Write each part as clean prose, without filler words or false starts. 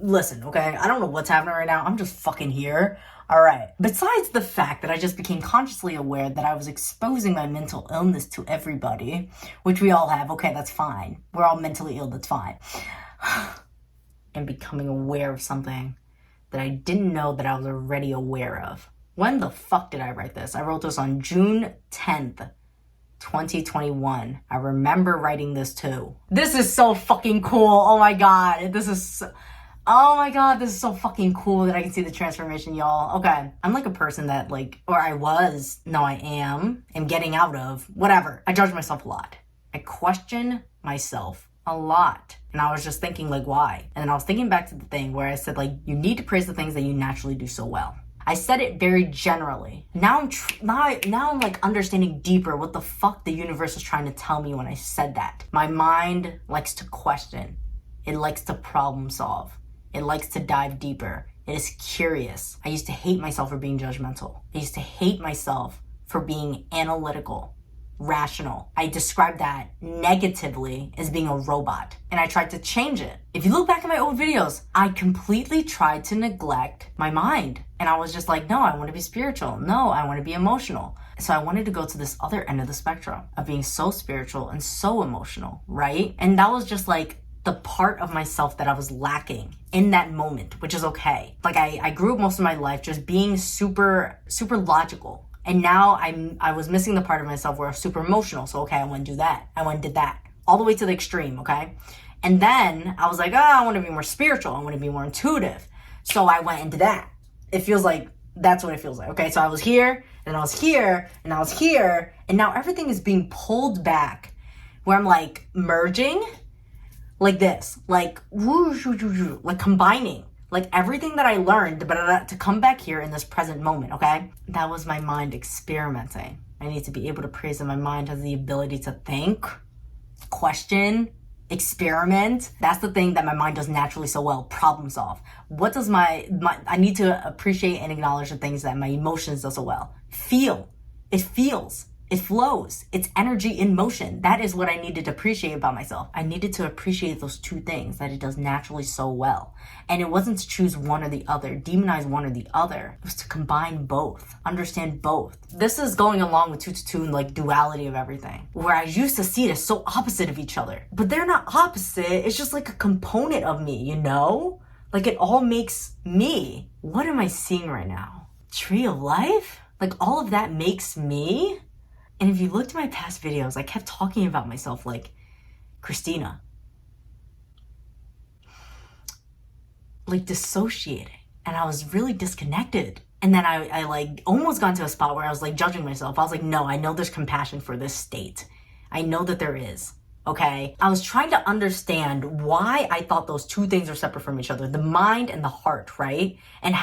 listen, okay? I don't know what's happening right now. I'm just fucking here. All right. Besides the fact that I just became consciously aware that I was exposing my mental illness to everybody, which we all have. Okay, that's fine. We're all mentally ill. That's fine. And becoming aware of something that I didn't know that I was already aware of. When the fuck did I write this? I wrote this on June 10th. 2021. I remember writing this too. This is so fucking cool. Oh my god. This is so fucking cool that I can see the transformation, y'all. Okay. I'm like a person that I am getting out of, whatever. I judge myself a lot. I question myself a lot. And I was just thinking, like, why? And then I was thinking back to the thing where I said, like, you need to praise the things that you naturally do so well. I said it very generally. Now I'm like understanding deeper what the fuck the universe is trying to tell me when I said that. My mind likes to question. It likes to problem solve. It likes to dive deeper. It is curious. I used to hate myself for being judgmental. I used to hate myself for being analytical, rational. I described that negatively as being a robot, and I tried to change it. If you look back at my old videos, I completely tried to neglect my mind. And I was just like, no, I want to be spiritual. No, I want to be emotional. So I wanted to go to this other end of the spectrum of being so spiritual and so emotional, right? And that was just like the part of myself that I was lacking in that moment, which is okay. Like I grew up most of my life just being super, super logical. And now I was missing the part of myself where I was super emotional. So, okay, I went and do that. I went and did that. All the way to the extreme, okay? And then I was like, I want to be more spiritual. I want to be more intuitive. So I went into that. It feels like that's what it feels like. Okay, so I was here, and I was here, and I was here, and now everything is being pulled back where I'm like merging like this, like like combining, like everything that I learned to come back here in this present moment, okay? That was my mind experimenting. I need to be able to praise that my mind has the ability to think, question, experiment. That's the thing that my mind does naturally so well, problem solve. What does I need to appreciate and acknowledge the things that my emotions do so well. Feel. It feels. It flows. It's energy in motion. That is what I needed to appreciate about myself. I needed to appreciate those two things that it does naturally so well. And it wasn't to choose one or the other, demonize one or the other. It was to combine both, understand both. This is going along with 2 to 2 and like duality of everything, where I used to see it as so opposite of each other. But they're not opposite. It's just like a component of me, you know? Like it all makes me. What am I seeing right now? Tree of life? Like all of that makes me? And if you looked at my past videos, I kept talking about myself like Christina. Like dissociating. And I was really disconnected. And then I like almost got to a spot where I was like judging myself. I was like, no, I know there's compassion for this state. I know that there is. Okay? I was trying to understand why I thought those two things are separate from each other. The mind and the heart, right? And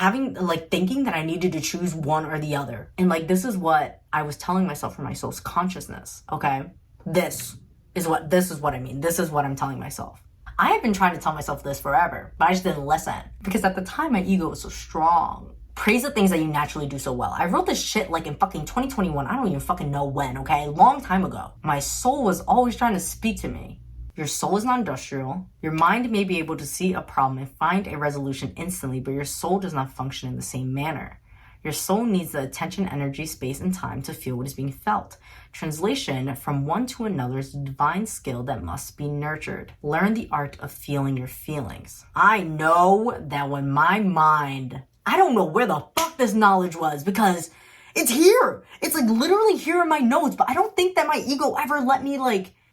thinking that I needed to choose one or the other. And like, this is what I was telling myself from my soul's consciousness, okay? This is what I mean. This is what I'm telling myself. I have been trying to tell myself this forever, but I just didn't listen. Because at the time, my ego was so strong. Praise the things that you naturally do so well. I wrote this shit like in fucking 2021. I don't even fucking know when, okay? A long time ago. My soul was always trying to speak to me. Your soul is non-industrial. Your mind may be able to see a problem and find a resolution instantly, but your soul does not function in the same manner. Your soul needs the attention, energy, space, and time to feel what is being felt. Translation, from one to another is a divine skill that must be nurtured. Learn the art of feeling your feelings. I know that when my mind, I don't know where the fuck this knowledge was because it's here. It's like literally here in my notes, but I don't think that my ego ever let me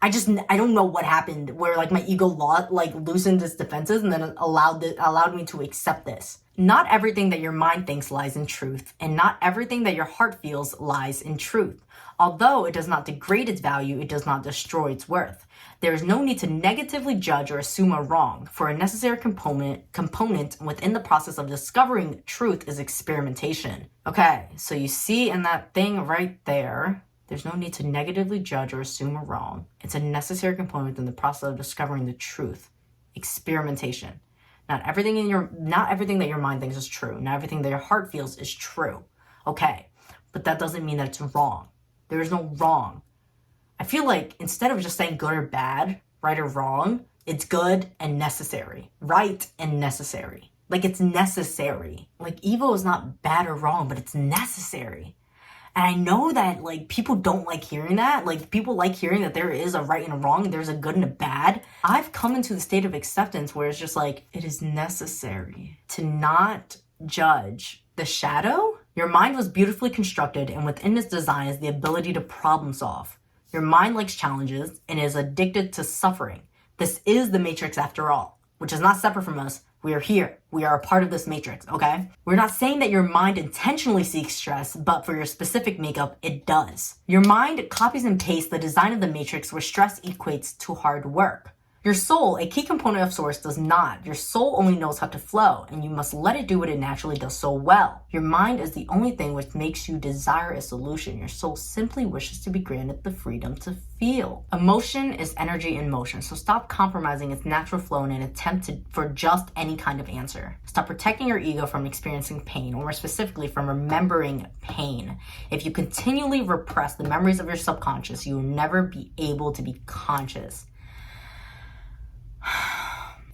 I don't know what happened where like my ego loosened its defenses and then allowed me to accept this. Not everything that your mind thinks lies in truth, and not everything that your heart feels lies in truth. Although it does not degrade its value, it does not destroy its worth. There is no need to negatively judge or assume a wrong, for a necessary component within the process of discovering truth is experimentation. Okay, so you see in that thing right there, there's no need to negatively judge or assume a wrong. It's a necessary component in the process of discovering the truth. Experimentation. Not everything that your mind thinks is true. Not everything that your heart feels is true. Okay, but that doesn't mean that it's wrong. There is no wrong. I feel like instead of just saying good or bad, right or wrong, It's good and necessary. Right and necessary. Like, it's necessary. Like, evil is not bad or wrong, but it's necessary. And I know that, like, people don't like hearing that. Like, people like hearing that there is a right and a wrong, and there's a good and a bad. I've come into the state of acceptance where it's just like, it is necessary to not judge the shadow. Your mind was beautifully constructed, and within its design is the ability to problem solve. Your mind likes challenges and is addicted to suffering. This is the matrix after all, which is not separate from us. We are here. We are a part of this matrix, okay? We're not saying that your mind intentionally seeks stress, but for your specific makeup, it does. Your mind copies and pastes the design of the matrix where stress equates to hard work. Your soul, a key component of source, does not. Your soul only knows how to flow, and you must let it do what it naturally does so well. Your mind is the only thing which makes you desire a solution. Your soul simply wishes to be granted the freedom to feel. Emotion is energy in motion, so stop compromising its natural flow in an attempt for just any kind of answer. Stop protecting your ego from experiencing pain, or more specifically, from remembering pain. If you continually repress the memories of your subconscious, you will never be able to be conscious.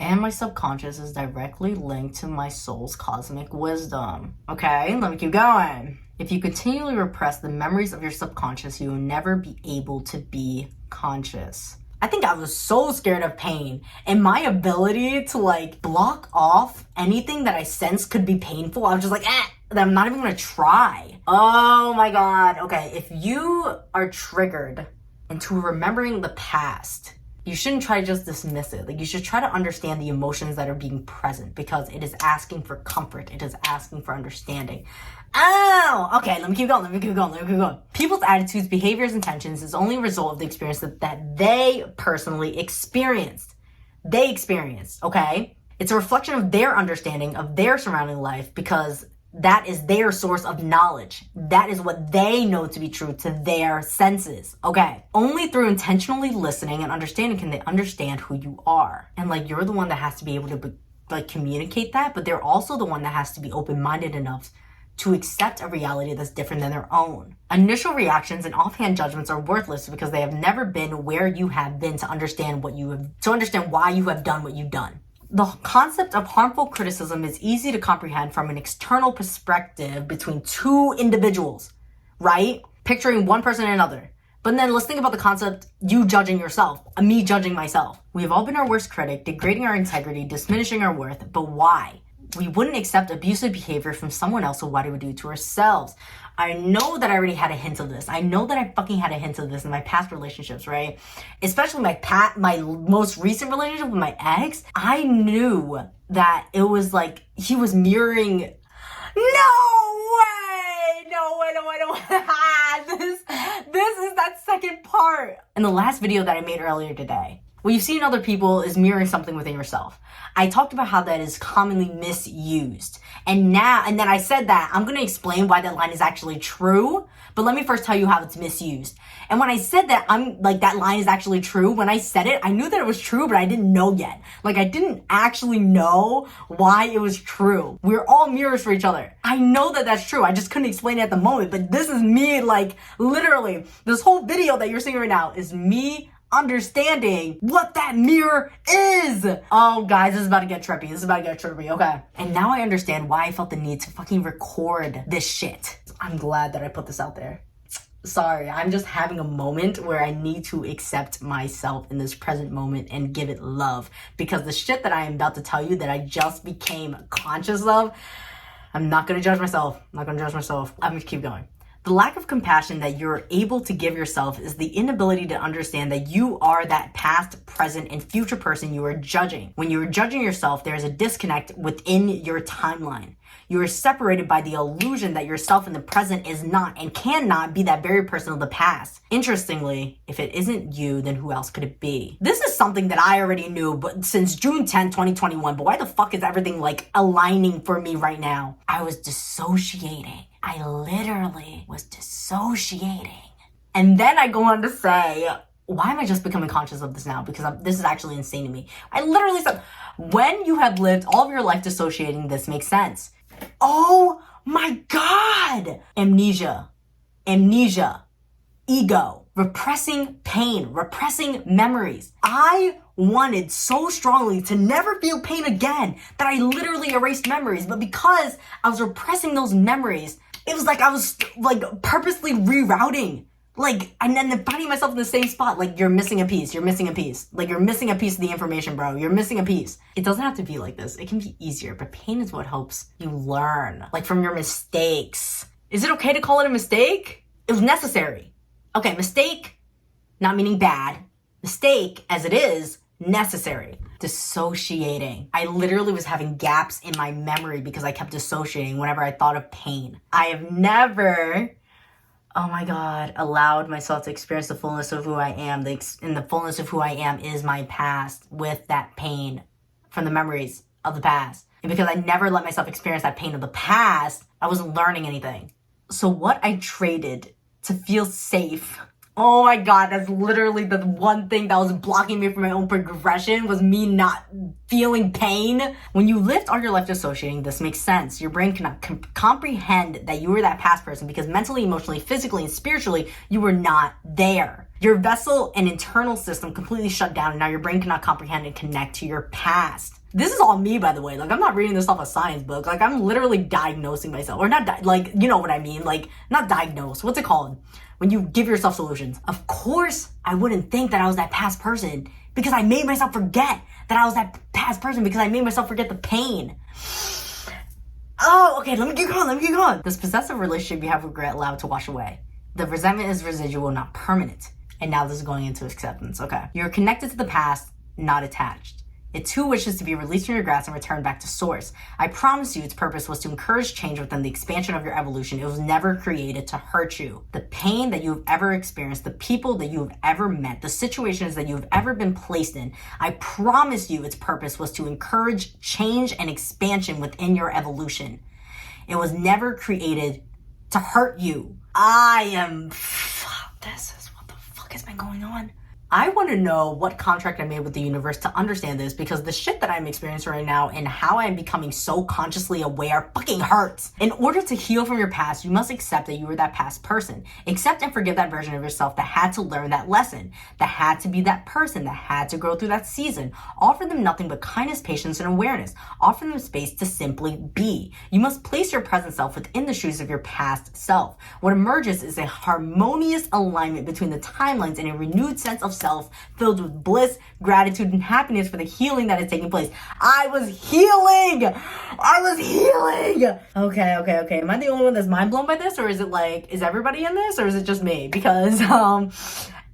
And my subconscious is directly linked to my soul's cosmic wisdom. Okay, let me keep going. If you continually repress the memories of your subconscious, you will never be able to be conscious. I think I was so scared of pain, and my ability to like block off anything that I sensed could be painful. I was just like, I'm not even gonna try. Oh my God. Okay, if you are triggered into remembering the past, you shouldn't try to just dismiss it. Like, you should try to understand the emotions that are being present, because it is asking for comfort. It is asking for understanding. Oh, okay, let me keep going. People's attitudes, behaviors, intentions is only a result of the experience that they personally experienced. Okay? It's a reflection of their understanding of their surrounding life, because that is their source of knowledge. That is what they know to be true to their senses. Okay. Only through intentionally listening and understanding can they understand who you are. And like, you're the one that has to be able to communicate that, but they're also the one that has to be open-minded enough to accept a reality that's different than their own. Initial reactions and offhand judgments are worthless because they have never been where you have been to understand why you have done what you've done. The concept of harmful criticism is easy to comprehend from an external perspective between two individuals, right? Picturing one person and another. But then let's think about the concept, you judging yourself, me judging myself. We've all been our worst critic, degrading our integrity, diminishing our worth, but why? We wouldn't accept abusive behavior from someone else, so why do we do it to ourselves? I know that I already had a hint of this. I know that I fucking had a hint of this in my past relationships, right? Especially my most recent relationship with my ex. I knew that it was like he was mirroring. No way. This is that second part. In the last video that I made earlier today, what you've seen in other people is mirroring something within yourself. I talked about how that is commonly misused. And then I said that I'm going to explain why that line is actually true, but let me first tell you how it's misused. And when I said that that line is actually true, when I said it, I knew that it was true, but I didn't know yet. Like, I didn't actually know why it was true. We're all mirrors for each other. I know that that's true. I just couldn't explain it at the moment, but this is me, like, literally, this whole video that you're seeing right now is me understanding what that mirror is. Oh, guys, this is about to get trippy. Okay. And now I understand why I felt the need to fucking record this shit. I'm glad that I put this out there. Sorry, I'm just having a moment where I need to accept myself in this present moment and give it love. Because the shit that I am about to tell you that I just became conscious of, I'm not gonna judge myself. I'm gonna keep going. The lack of compassion that you're able to give yourself is the inability to understand that you are that past, present, and future person you are judging. When you are judging yourself, there is a disconnect within your timeline. You are separated by the illusion that yourself in the present is not and cannot be that very person of the past. Interestingly, if it isn't you, then who else could it be? This is something that I already knew but since June 10th, 2021, but why the fuck is everything like aligning for me right now? I was dissociating. I literally was dissociating. And then I go on to say, why am I just becoming conscious of this now? Because this is actually insane to me. I literally said, when you have lived all of your life dissociating, this makes sense. Oh my God. Amnesia, ego, repressing pain, repressing memories. I wanted so strongly to never feel pain again that I literally erased memories. But because I was repressing those memories, it was like I was like purposely rerouting. Like, and then finding myself in the same spot. Like, you're missing a piece. You're missing a piece. Like, you're missing a piece of the information, bro. You're missing a piece. It doesn't have to be like this. It can be easier, but pain is what helps you learn. Like, from your mistakes. Is it okay to call it a mistake? It was necessary. Okay, mistake, not meaning bad. Mistake, as it is, necessary. Dissociating. I literally was having gaps in my memory because I kept dissociating whenever I thought of pain. I have never, oh my God, allowed myself to experience the fullness of who I am. And the fullness of who I am is my past with that pain from the memories of the past. And because I never let myself experience that pain of the past, I wasn't learning anything. So what I traded to feel safe, oh my God, that's literally the one thing that was blocking me from my own progression, was me not feeling pain. When you lived all your life dissociating, this makes sense. Your brain cannot comprehend that you were that past person because mentally, emotionally, physically, and spiritually, you were not there. Your vessel and internal system completely shut down, and now your brain cannot comprehend and connect to your past. This is all me, by the way. Like, I'm not reading this off a science book. Like, I'm literally diagnosing myself. Or not, like, you know what I mean? Like, not diagnose. What's it called? When you give yourself solutions. Of course, I wouldn't think that I was that past person because I made myself forget that I was that past person because I made myself forget the pain. Oh, okay, let me keep going. This possessive relationship you have with regret allowed to wash away. The resentment is residual, not permanent. And now this is going into acceptance, okay? You're connected to the past, not attached. It too wishes to be released from your grasp and returned back to source. I promise you its purpose was to encourage change within the expansion of your evolution. It was never created to hurt you. The pain that you've ever experienced, the people that you've ever met, the situations that you've ever been placed in, I promise you its purpose was to encourage change and expansion within your evolution. It was never created to hurt you. This is what the fuck has been going on. I want to know what contract I made with the universe to understand this, because the shit that I'm experiencing right now and how I'm becoming so consciously aware fucking hurts. In order to heal from your past, you must accept that you were that past person. Accept and forgive that version of yourself that had to learn that lesson, that had to be that person, that had to go through that season. Offer them nothing but kindness, patience, and awareness. Offer them space to simply be. You must place your present self within the shoes of your past self. What emerges is a harmonious alignment between the timelines and a renewed sense of self filled with bliss, gratitude, and happiness for the healing that is taking place. I was healing. Okay. Am I the only one that's mind blown by this, or is it like, is everybody in this, or is it just me? Because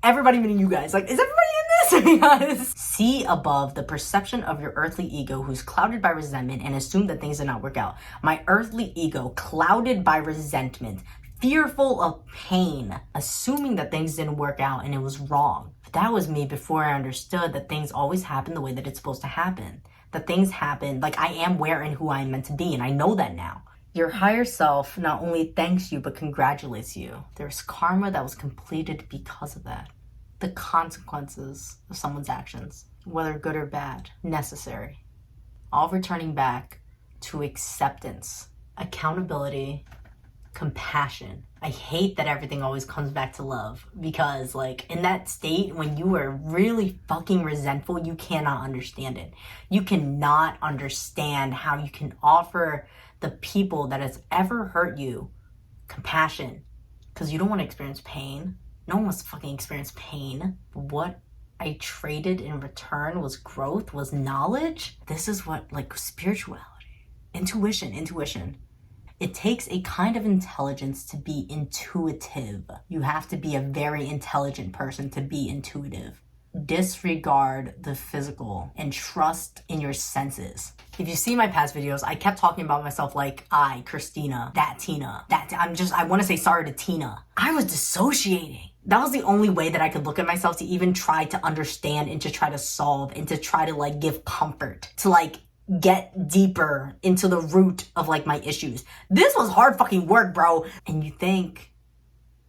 everybody meaning you guys. Like, is everybody in this? Because see above the perception of your earthly ego who's clouded by resentment and assume that things did not work out. My earthly ego clouded by resentment, fearful of pain, assuming that things didn't work out and it was wrong. But that was me before I understood that things always happen the way that it's supposed to happen. That things happen, like I am where and who I'm meant to be, and I know that now. Your higher self not only thanks you, but congratulates you. There's karma that was completed because of that. The consequences of someone's actions, whether good or bad, necessary. All returning back to acceptance, accountability, compassion. I hate that everything always comes back to love, because like in that state when you are really fucking resentful, you cannot understand it. You cannot understand how you can offer the people that has ever hurt you compassion, because you don't want to experience pain. No one wants to fucking experience pain. What I traded in return was growth, was knowledge. This is what, like, spirituality, intuition. It takes a kind of intelligence to be intuitive. You have to be a very intelligent person to be intuitive. Disregard the physical and trust in your senses. If you see my past videos, I kept talking about myself like Christina, that Tina, I want to say sorry to Tina. I was dissociating. That was the only way that I could look at myself to even try to understand and to try to solve and to try to like give comfort, to like get deeper into the root of like my issues. This was hard fucking work, bro. And you think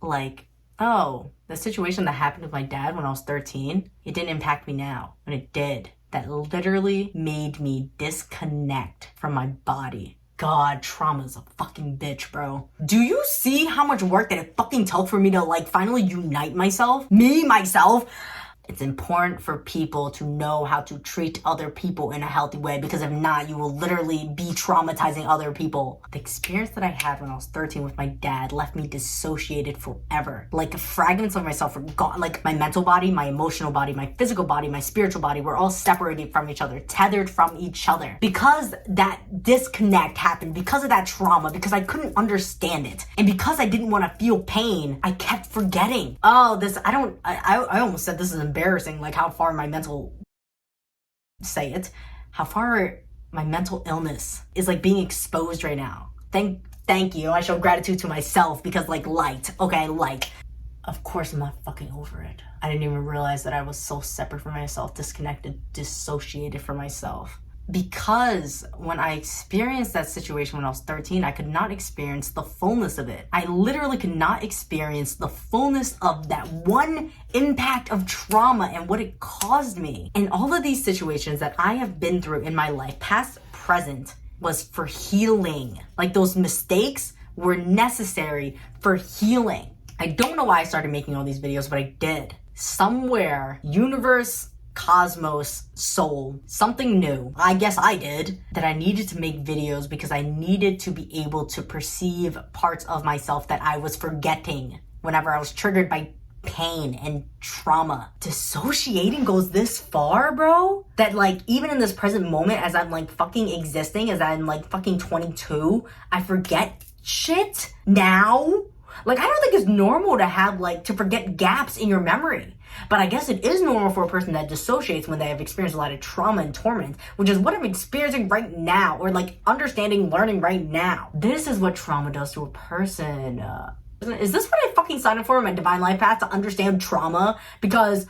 like, oh, the situation that happened with my dad when I was 13, it didn't impact me now. When it did, that literally made me disconnect from my body. God, trauma's a fucking bitch, bro. Do you see how much work that it fucking took for me to like finally unite myself? Myself? It's important for people to know how to treat other people in a healthy way, because if not, you will literally be traumatizing other people. The experience that I had when I was 13 with my dad left me dissociated forever. Like fragments of myself were gone. Like my mental body, my emotional body, my physical body, my spiritual body were all separated from each other, tethered from each other. Because that disconnect happened, because of that trauma, because I couldn't understand it, and because I didn't want to feel pain, I kept forgetting. Oh, I almost said this is embarrassing, like how far my mental illness is like being exposed right now. Thank you. I show gratitude to myself because like of course I'm not fucking over it. I didn't even realize that I was so separate from myself, disconnected, dissociated from myself. Because when I experienced that situation when I was 13, I could not experience the fullness of it. I literally could not experience the fullness of that one impact of trauma and what it caused me. And all of these situations that I have been through in my life, past, present, was for healing. Like those mistakes were necessary for healing. I don't know why I started making all these videos, but I did. Somewhere, universe, cosmos, soul, something new, I guess I did, that I needed to make videos because I needed to be able to perceive parts of myself that I was forgetting whenever I was triggered by pain and trauma. Dissociating goes this far, bro, that like even in this present moment, as I'm like fucking existing, as I'm like fucking 22, I forget shit now. Like, I don't think it's normal to have like to forget gaps in your memory. But I guess it is normal for a person that dissociates when they have experienced a lot of trauma and torment, which is what I'm experiencing right now, or like understanding, learning right now. This is what trauma does to a person. Is this what I fucking signed up for in my divine life path, to understand trauma? Because,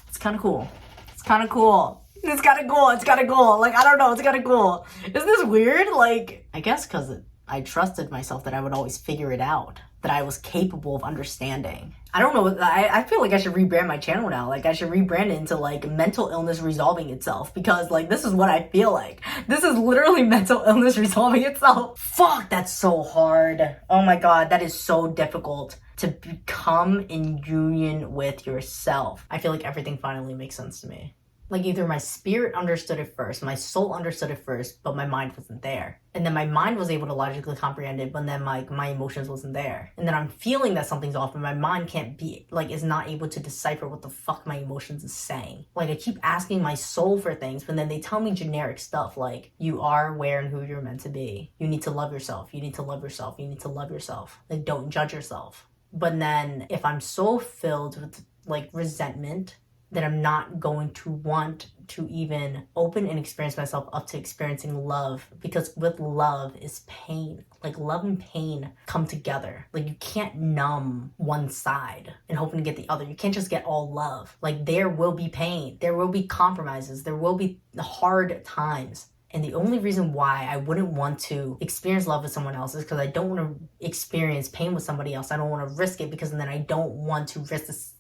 it's kind of cool. It's kind of cool. It's kind of cool. It's kind of cool. Like, I don't know. It's kind of cool. Isn't this weird? Like, I guess because I trusted myself that I would always figure it out, that I was capable of understanding. I don't know, I feel like I should rebrand my channel now. Like, I should rebrand it into like mental illness resolving itself, because like this is what I feel like. This is literally mental illness resolving itself. Fuck, that's so hard. Oh my god, that is so difficult to become in union with yourself. I feel like everything finally makes sense to me. Like either my spirit understood it first, my soul understood it first, but my mind wasn't there. And then my mind was able to logically comprehend it, but then my emotions wasn't there. And then I'm feeling that something's off, and my mind is not able to decipher what the fuck my emotions is saying. Like I keep asking my soul for things, but then they tell me generic stuff like, you are, where, and who you're meant to be. You need to love yourself. You need to love yourself. You need to love yourself. Like, don't judge yourself. But then if I'm so filled with like resentment, that I'm not going to want to even open and experience myself up to experiencing love, because with love is pain. Like love and pain come together. Like you can't numb one side and hoping to get the other. You can't just get all love. Like there will be pain. There will be compromises. There will be hard times. And the only reason why I wouldn't want to experience love with someone else is because I don't want to experience pain with somebody else. I don't want to risk it, because then I don't want to risk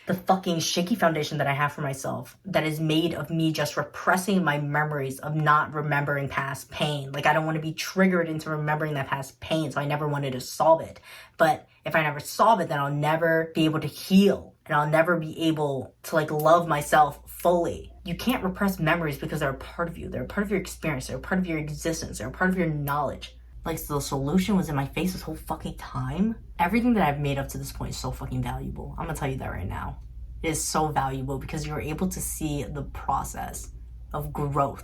the fucking shaky foundation that I have for myself, that is made of me just repressing my memories of not remembering past pain. Like I don't want to be triggered into remembering that past pain, so I never wanted to solve it. But if I never solve it, then I'll never be able to heal, and I'll never be able to like love myself fully. You can't repress memories because they're a part of you. They're a part of your experience. They're a part of your existence. They're a part of your knowledge. Like, so the solution was in my face this whole fucking time. Everything that I've made up to this point is so fucking valuable. I'm gonna tell you that right now. It is so valuable because you're able to see the process of growth.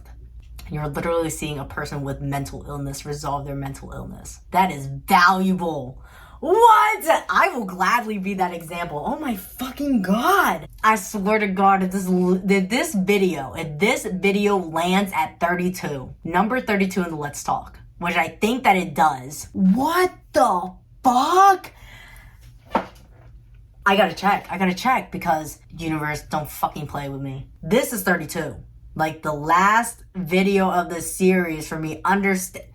You're literally seeing a person with mental illness resolve their mental illness. That is valuable. What? I will gladly be that example. Oh my fucking god. I swear to god, if this video lands at 32, number 32 in the Let's Talk, which I think that it does. What the fuck? I gotta check, because universe, don't fucking play with me. This is 32. Like the last video of the series for me understand.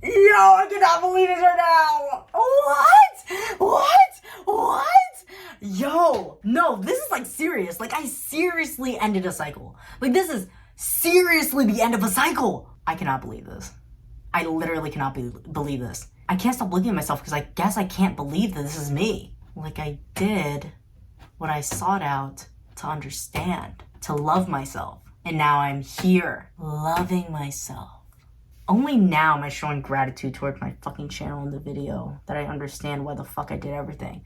Yo, I cannot believe this right now. What? Yo, no, this is like serious. Like I seriously ended a cycle. Like this is seriously the end of a cycle. I cannot believe this. I literally cannot believe this. I can't stop looking at myself because I guess I can't believe that this is me. Like I did what I sought out to understand, to love myself. And now I'm here, loving myself. Only now am I showing gratitude towards my fucking channel in the video that I understand why the fuck I did everything.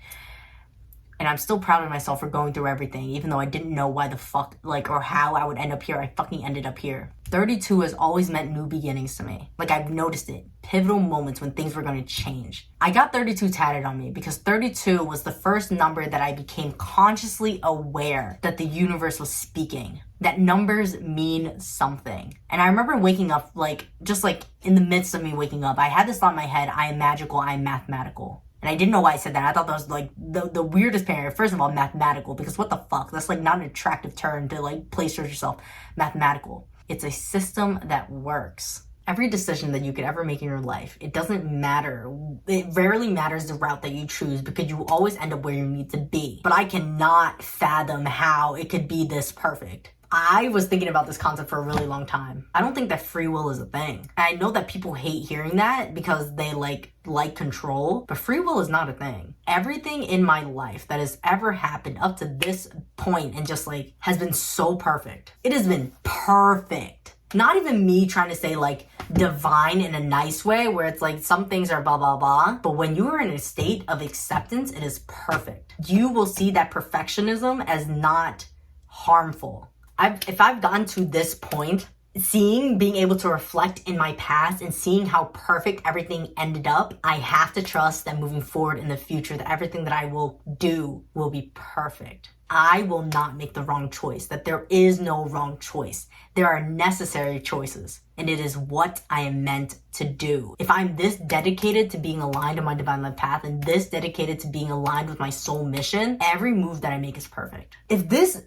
And I'm still proud of myself for going through everything, even though I didn't know why the fuck, like, or how I would end up here. I fucking ended up here. 32 has always meant new beginnings to me. Like, I've noticed it. Pivotal moments when things were going to change. I got 32 tatted on me because 32 was the first number that I became consciously aware that the universe was speaking. That numbers mean something. And I remember waking up, like, just like in the midst of me waking up, I had this thought in my head, I am magical, I am mathematical. And I didn't know why I said that. I thought that was like the weirdest parent. First of all, mathematical, because what the fuck? That's like not an attractive term to like place yourself. Mathematical. It's a system that works. Every decision that you could ever make in your life, it doesn't matter. It rarely matters the route that you choose because you always end up where you need to be. But I cannot fathom how it could be this perfect. I was thinking about this concept for a really long time. I don't think that free will is a thing. I know that people hate hearing that because they like control, but free will is not a thing. Everything in my life that has ever happened up to this point and just like has been so perfect. It has been perfect. Not even me trying to say like divine in a nice way where it's like some things are blah, blah, blah. But when you are in a state of acceptance, it is perfect. You will see that perfectionism as not harmful. If I've gotten to this point, being able to reflect in my past and seeing how perfect everything ended up, I have to trust that moving forward in the future, that everything that I will do will be perfect. I will not make the wrong choice, that there is no wrong choice. There are necessary choices, and it is what I am meant to do. If I'm this dedicated to being aligned on my divine love path and this dedicated to being aligned with my soul mission, every move that I make is perfect. If this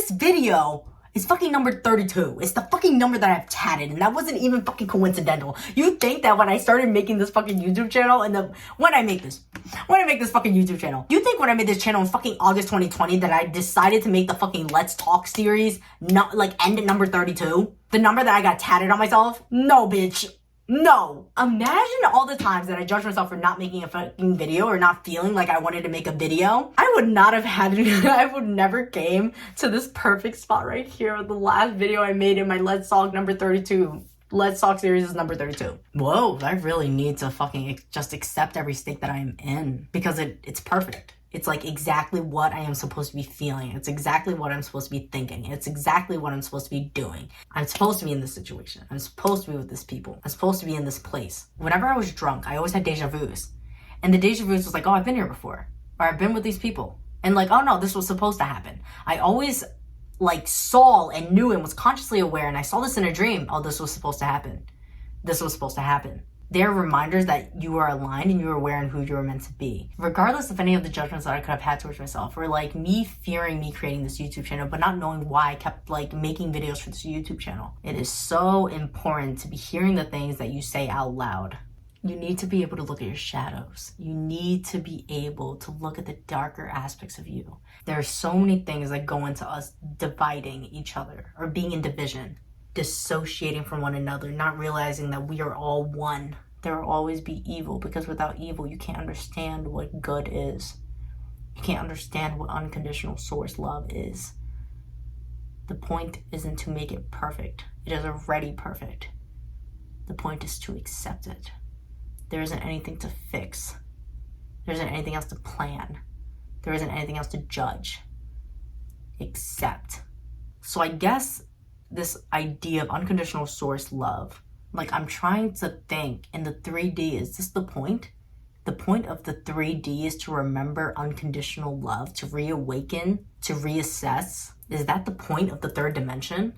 video is fucking number 32. It's the fucking number that I've tatted, and that wasn't even fucking coincidental. You think that when I started making this fucking YouTube channel, when I make this fucking YouTube channel, you think when I made this channel in fucking August 2020 that I decided to make the fucking Let's Talk series not like end at number 32? The number that I got tatted on myself? No, bitch. No. Imagine all the times that I judged myself for not making a fucking video or not feeling like I wanted to make a video. I would not have had it. I would never came to this perfect spot right here with the last video I made in my Let's Talk number 32. Let's Talk series is number 32. Whoa, I really need to fucking just accept every state that I'm in because it's perfect. It's like exactly what I am supposed to be feeling. It's exactly what I'm supposed to be thinking. It's exactly what I'm supposed to be doing. I'm supposed to be in this situation. I'm supposed to be with this people. I'm supposed to be in this place. Whenever I was drunk, I always had deja vus. And the deja vus was like, oh, I've been here before. Or I've been with these people. And like, oh no, this was supposed to happen. I always like saw and knew and was consciously aware. And I saw this in a dream. Oh, this was supposed to happen. This was supposed to happen. They're reminders that you are aligned and you are aware in who you are meant to be. Regardless of any of the judgments that I could have had towards myself, or like me fearing me creating this YouTube channel, but not knowing why I kept like making videos for this YouTube channel. It is so important to be hearing the things that you say out loud. You need to be able to look at your shadows. You need to be able to look at the darker aspects of you. There are so many things that go into us dividing each other or being in division, dissociating from one another, not realizing that we are all one. There will always be evil because without evil, you can't understand what good is. You can't understand what unconditional source love is. The point isn't to make it perfect. It is already perfect. The point is to accept it. There isn't anything to fix. There isn't anything else to plan. There isn't anything else to judge. Accept. So I guess this idea of unconditional source love, like I'm trying to think in the 3D, is this the point? The point of the 3D is to remember unconditional love, to reawaken, to reassess. Is that the point of the third dimension?